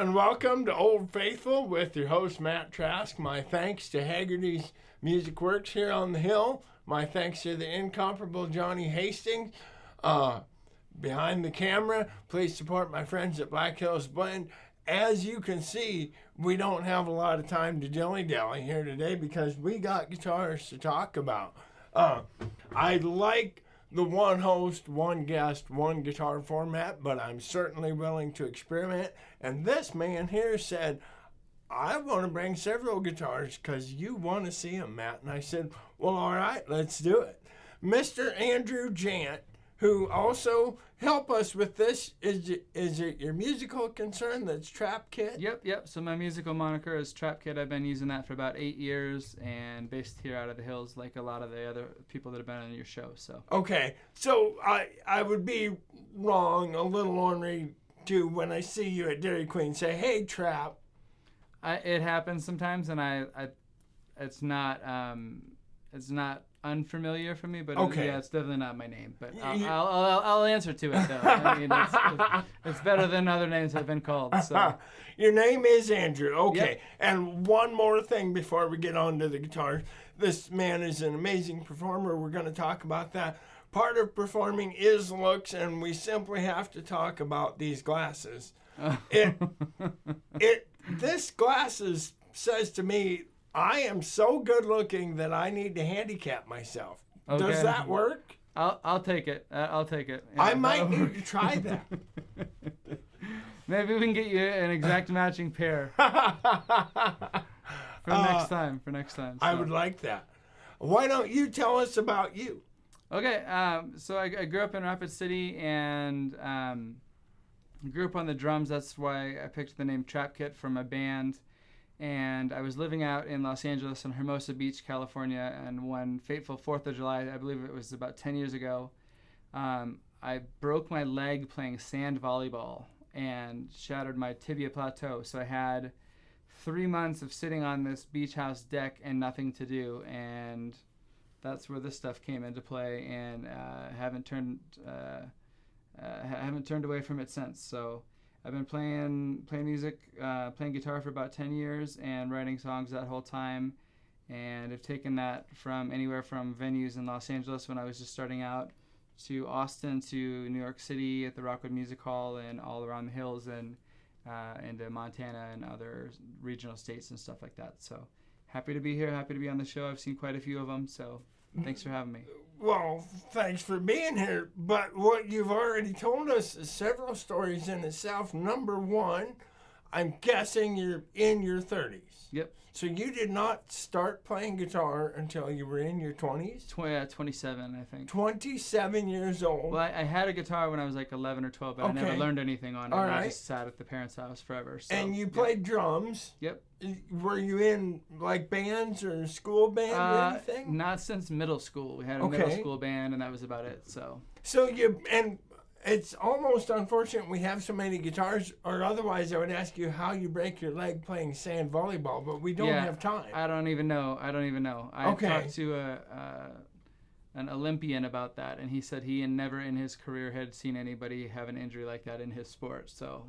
and welcome to Old Faithful with your host, Matt Trask. My thanks to Haggerty's Music Works here on the Hill. My thanks to the incomparable Johnny Hastings behind the camera. Please support my friends at Black Hills Blend. As you can see, we don't have a lot of time to dilly-dally here today because we got guitars to talk about. I like the one host, one guest, one guitar format, but I'm certainly willing to experiment. And this man here said, I want to bring several guitars because you want to see them, Matt. And I said, well, all right, let's do it. Mr. Andrew Jandt, who also help us with this. Is it your musical concern that's Trap Kid? Yep. So my musical moniker is Trap Kid. I've been using that for about 8 years and based here out of the hills like a lot of the other people that have been on your show. So okay. So I would be wrong, a little ornery, too, when I see you at Dairy Queen say, hey, Trap. It happens sometimes, and it's not unfamiliar for me, but okay. It's definitely not my name. But I'll answer to it though. I mean, it's better than other names I've been called. So your name is Andrew. Okay. Yep. And one more thing before we get on to the guitars. This man is an amazing performer. We're going to talk about that. Part of performing is looks, and we simply have to talk about these glasses. This glasses says to me, I am so good looking that I need to handicap myself. Okay. Does that work? I'll take it. I'll take it. Yeah, I might need to try that. Maybe we can get you an exact matching pair for next time. So. I would like that. Why don't you tell us about you? Okay. So I grew up in Rapid City and grew up on the drums. That's why I picked the name Trap Kit for my band. And I was living out in Los Angeles in Hermosa Beach, California, and one fateful 4th of July, I believe it was about 10 years ago, I broke my leg playing sand volleyball and shattered my tibia plateau. So I had 3 months of sitting on this beach house deck and nothing to do, and that's where this stuff came into play, and haven't turned away from it since. So I've been playing music, playing guitar for about 10 years and writing songs that whole time, and I've taken that from anywhere from venues in Los Angeles when I was just starting out to Austin to New York City at the Rockwood Music Hall and all around the hills and into Montana and other regional states and stuff like that. So happy to be here, happy to be on the show. I've seen quite a few of them, so thanks for having me. Well, thanks for being here. But what you've already told us is several stories in itself. Number one, I'm guessing you're in your 30s. Yep. So you did not start playing guitar until you were in your 20s? 27, I think. 27 years old. Well, I had a guitar when I was like 11 or 12, but I never learned anything on it. All right. I just sat at the parents' house forever. So, and you played drums? Yep. Were you in like bands or school band or anything? Not since middle school. We had a middle school band, and that was about it. So it's almost unfortunate we have so many guitars, or otherwise I would ask you how you break your leg playing sand volleyball, but we don't have time. I don't even know. I talked to an Olympian about that, and he said he never in his career had seen anybody have an injury like that in his sport. So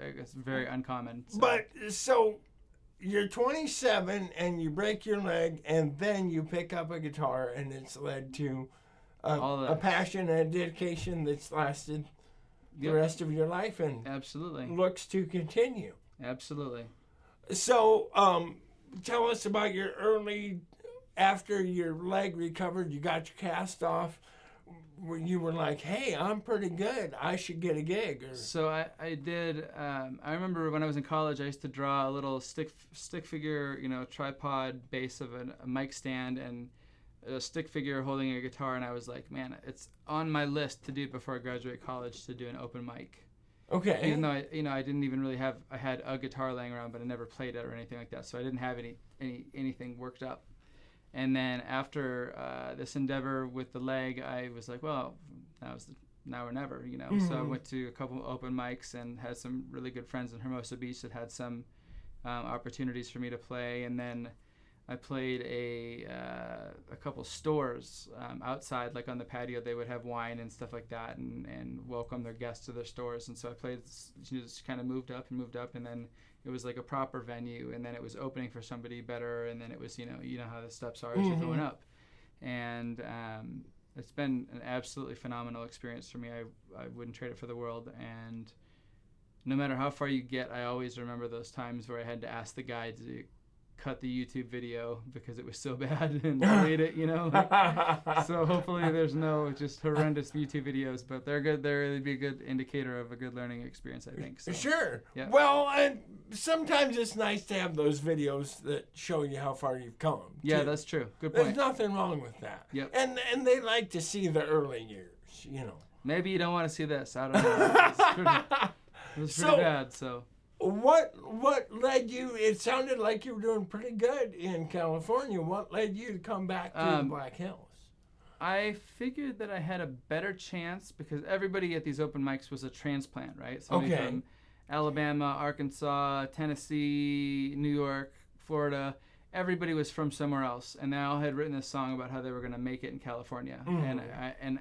it's very uncommon. So. But you're 27 and you break your leg, and then you pick up a guitar, and it's led to a passion and a dedication that's lasted the rest of your life and absolutely looks to continue. Absolutely. So tell us about your early, after your leg recovered, you got your cast off, where you were like, hey, I'm pretty good, I should get a gig. So I did, I remember when I was in college, I used to draw a little stick figure, tripod base of a mic stand and a stick figure holding a guitar, and I was like, man, it's on my list to do before I graduate college to do an open mic. Okay. Even though I didn't even really I had a guitar laying around, but I never played it or anything like that, so I didn't have anything worked up. And then after this endeavor with the leg, I was like, well, now or never, Mm-hmm. So I went to a couple open mics and had some really good friends in Hermosa Beach that had some opportunities for me to play, and then I played a couple stores outside, like on the patio. They would have wine and stuff like that, and welcome their guests to their stores. And so I played, just kind of moved up, and then it was like a proper venue, and then it was opening for somebody better, and then it was, you know how the steps are as you're going up. And it's been an absolutely phenomenal experience for me. I wouldn't trade it for the world. And no matter how far you get, I always remember those times where I had to ask the guide to cut the YouTube video because it was so bad and delete it, so hopefully there's no just horrendous YouTube videos, but they're good. They'd be a good indicator of a good learning experience, I think. So, sure. Yeah. Well, and sometimes it's nice to have those videos that show you how far you've come. Yeah, too. That's true. Good point. There's nothing wrong with that. Yep. And they like to see the early years, Maybe you don't want to see this. I don't know. It was pretty bad, so. What led you? It sounded like you were doing pretty good in California. What led you to come back to the Black Hills? I figured that I had a better chance because everybody at these open mics was a transplant, right? Somebody from Alabama, Arkansas, Tennessee, New York, Florida. Everybody was from somewhere else, and they all had written this song about how they were going to make it in California. And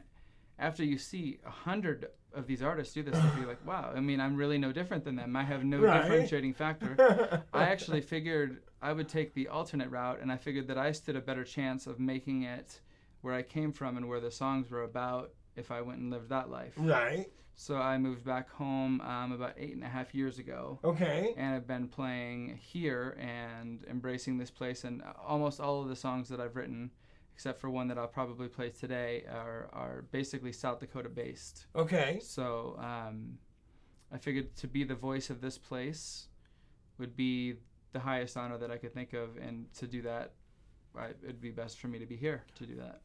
after you see 100 of these artists do this stuff, you're like, wow, I mean, I'm really no different than them. I have no differentiating factor. I actually figured I would take the alternate route, and I figured that I stood a better chance of making it where I came from and where the songs were about if I went and lived that life. Right. So I moved back home about 8.5 years ago. Okay. And I've been playing here and embracing this place, and almost all of the songs that I've written, except for one that I'll probably play today, are basically South Dakota based. Okay. So I figured to be the voice of this place would be the highest honor that I could think of, and to do that, it'd be best for me to be here to do that.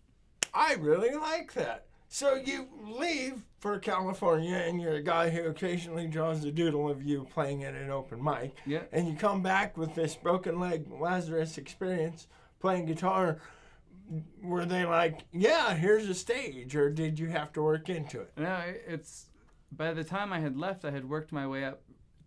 I really like that. So you leave for California, and you're a guy who occasionally draws a doodle of you playing at an open mic. Yeah. And you come back with this broken leg Lazarus experience playing guitar. Were they like, yeah, here's a stage, or did you have to work into it? No, it's by the time I had left, I had worked my way up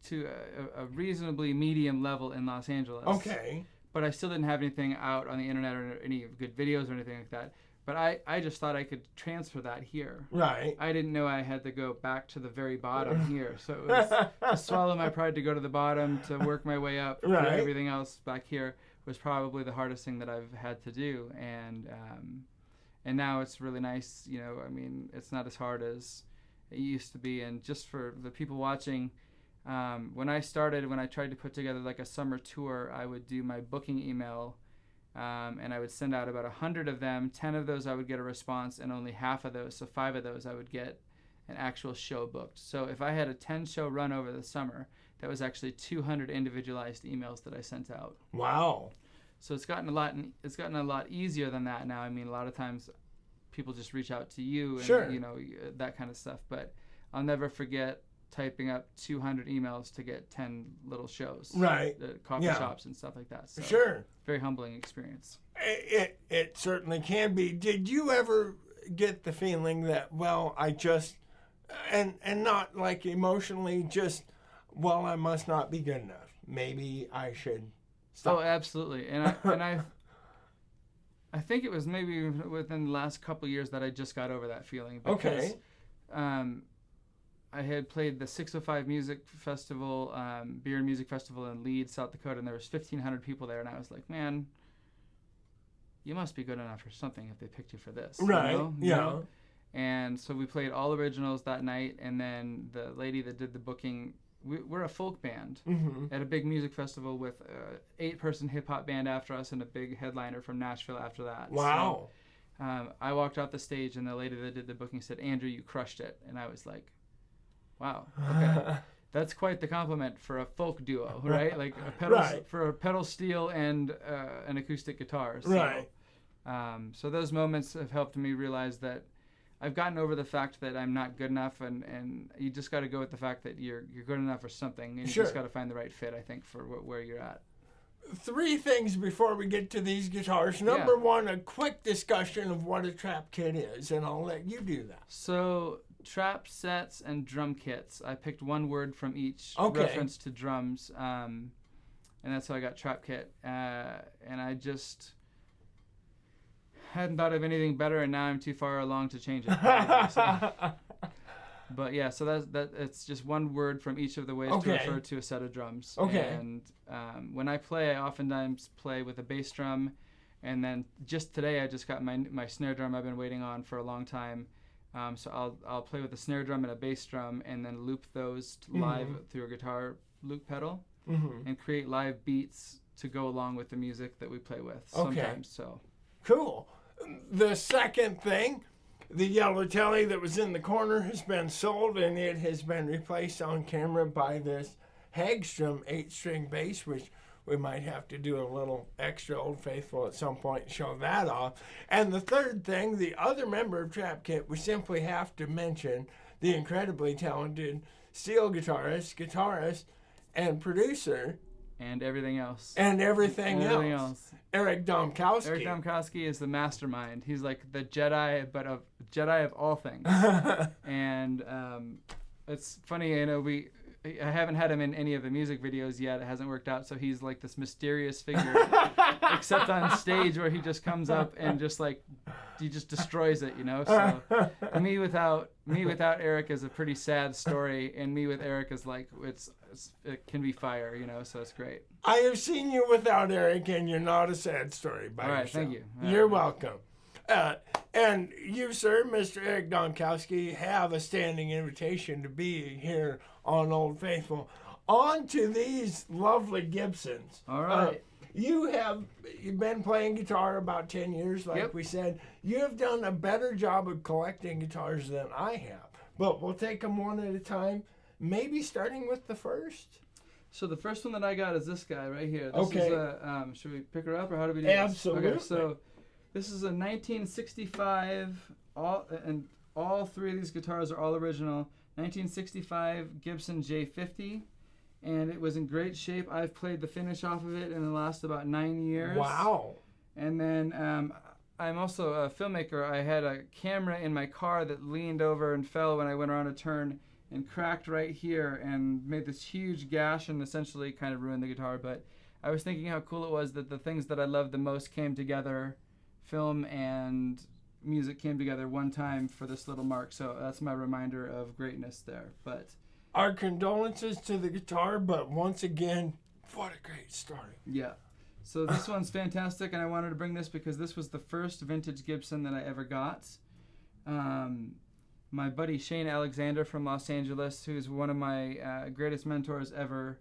to a reasonably medium level in Los Angeles. Okay. But I still didn't have anything out on the internet or any good videos or anything like that. But I just thought I could transfer that here. Right. I didn't know I had to go back to the very bottom here. So it was to swallow my pride to go to the bottom, to work my way up, to everything else back here was probably the hardest thing that I've had to do. And now it's really nice, I mean, it's not as hard as it used to be. And just for the people watching, when I tried to put together like a summer tour, I would do my booking email, and I would send out about 100 of them. 10 of those I would get a response, and only half of those, so 5 of those I would get an actual show booked. So if I had a 10-show run over the summer, that was actually 200 individualized emails that I sent out. Wow. So it's gotten a lot easier than that now. I mean, a lot of times people just reach out to you and that kind of stuff. But I'll never forget typing up 200 emails to get 10 little shows. Right. At coffee shops and stuff like that. So sure. Very humbling experience. It certainly can be. Did you ever get the feeling that, well, I just, and not like emotionally, just, well, I must not be good enough. Maybe I should stop. Oh, absolutely. And I think it was maybe within the last couple of years that I just got over that feeling. Because, I had played the 605 Music Festival, Beer and Music Festival in Leeds, South Dakota, and there was 1,500 people there, and I was like, man, you must be good enough for something if they picked you for this. Right, you know? And so we played all originals that night, and then the lady that did the booking, we're a folk band at a big music festival with an 8-person hip-hop band after us and a big headliner from Nashville after that. Wow. So, I walked off the stage, and the lady that did the booking said, Andrew, you crushed it. And I was like, wow, okay. That's quite the compliment for a folk duo, right? Like for a pedal steel and an acoustic guitar. So, right. So those moments have helped me realize that I've gotten over the fact that I'm not good enough, and you just got to go with the fact that you're good enough for something, and you just got to find the right fit, I think, for where you're at. 3 things before we get to these guitars. Number one, a quick discussion of what a trap kit is, and I'll let you do that. So trap sets and drum kits. I picked one word from each reference to drums. and that's how I got Trap Kit. And I just hadn't thought of anything better, and now I'm too far along to change it. So. But yeah, so that it's just one word from each of the ways to refer to a set of drums. Okay. And when I play, I oftentimes play with a bass drum, and then just today I just got my snare drum I've been waiting on for a long time. So I'll play with a snare drum and a bass drum, and then loop those live through a guitar loop pedal, and create live beats to go along with the music that we play with sometimes. So cool. The second thing, the yellow telly that was in the corner has been sold, and it has been replaced on camera by this Hagstrom 8-string bass, which we might have to do a little extra Old Faithful at some point and show that off. And the third thing, the other member of Trap Kit, we simply have to mention the incredibly talented steel guitarist, and producer. And everything else. Everything else. Eric Domkowski. Eric Domkowski is the mastermind. He's like the Jedi, but a Jedi of all things. And it's funny, I haven't had him in any of the music videos yet. It hasn't worked out, so he's like this mysterious figure, except on stage where he just comes up and he just destroys it, So me without Eric is a pretty sad story, and me with Eric is like it can be fire, So it's great. I have seen you without Eric, and you're not a sad story by yourself. All right, thank you. You're welcome. And you, sir, Mr. Eric Domkowski, have a standing invitation to be here on Old Faithful. On to these lovely Gibsons. All right. You've been playing guitar about 10 years, like we said. You have done a better job of collecting guitars than I have. But we'll take them one at a time, maybe starting with the first. So the first one that I got is this guy right here. This is should we pick her up, or how do we do this? Absolutely. Okay, so this is a 1965, all three of these guitars are all original. 1965 Gibson J50, and it was in great shape. I've played the finish off of it in the last about 9 years. Wow. And then I'm also a filmmaker. I had a camera in my car that leaned over and fell when I went around a turn and cracked right here and made this huge gash and essentially kind of ruined the guitar. But I was thinking how cool it was that the things that I loved the most came together. Film and music came together one time for this little mark, so that's my reminder of greatness there. But our condolences to the guitar, but once again, what a great story. Yeah. So this one's fantastic, and I wanted to bring this because this was the first vintage Gibson that I ever got. My buddy Shane Alexander from Los Angeles, who's one of my greatest mentors ever,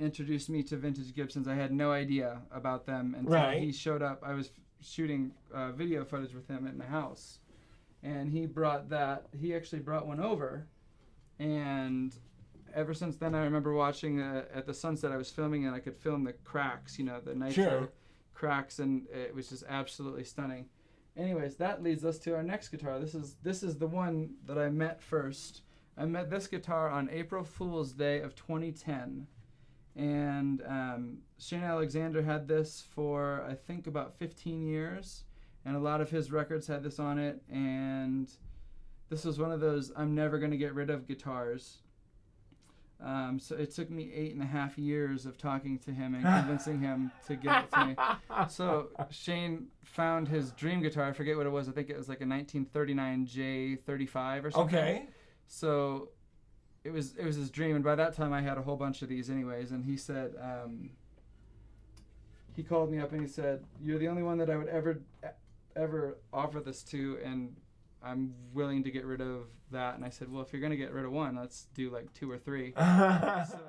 introduced me to vintage Gibsons. I had no idea about them until he showed up. I was shooting video footage with him at my house, and he actually brought one over, and ever since then I remember watching at the sunset I was filming, and I could film the cracks, the nitro cracks, and it was just absolutely stunning. Anyways, that leads us to our next guitar. This is the one that I met first. I met this guitar on April Fool's Day of 2010. And Shane Alexander had this for, I think, about 15 years. And a lot of his records had this on it. And this was one of those I'm never going to get rid of guitars. So it took me 8.5 years of talking to him and convincing him to get it to me. So Shane found his dream guitar. I forget what it was. I think it was like a 1939 J35 or something. Okay. So it was his dream, and by that time I had a whole bunch of these anyways. And he said, he called me up and he said, "You're the only one that I would ever offer this to, and I'm willing to get rid of that." And I said, "Well, if you're gonna get rid of one, let's do like 2 or 3." So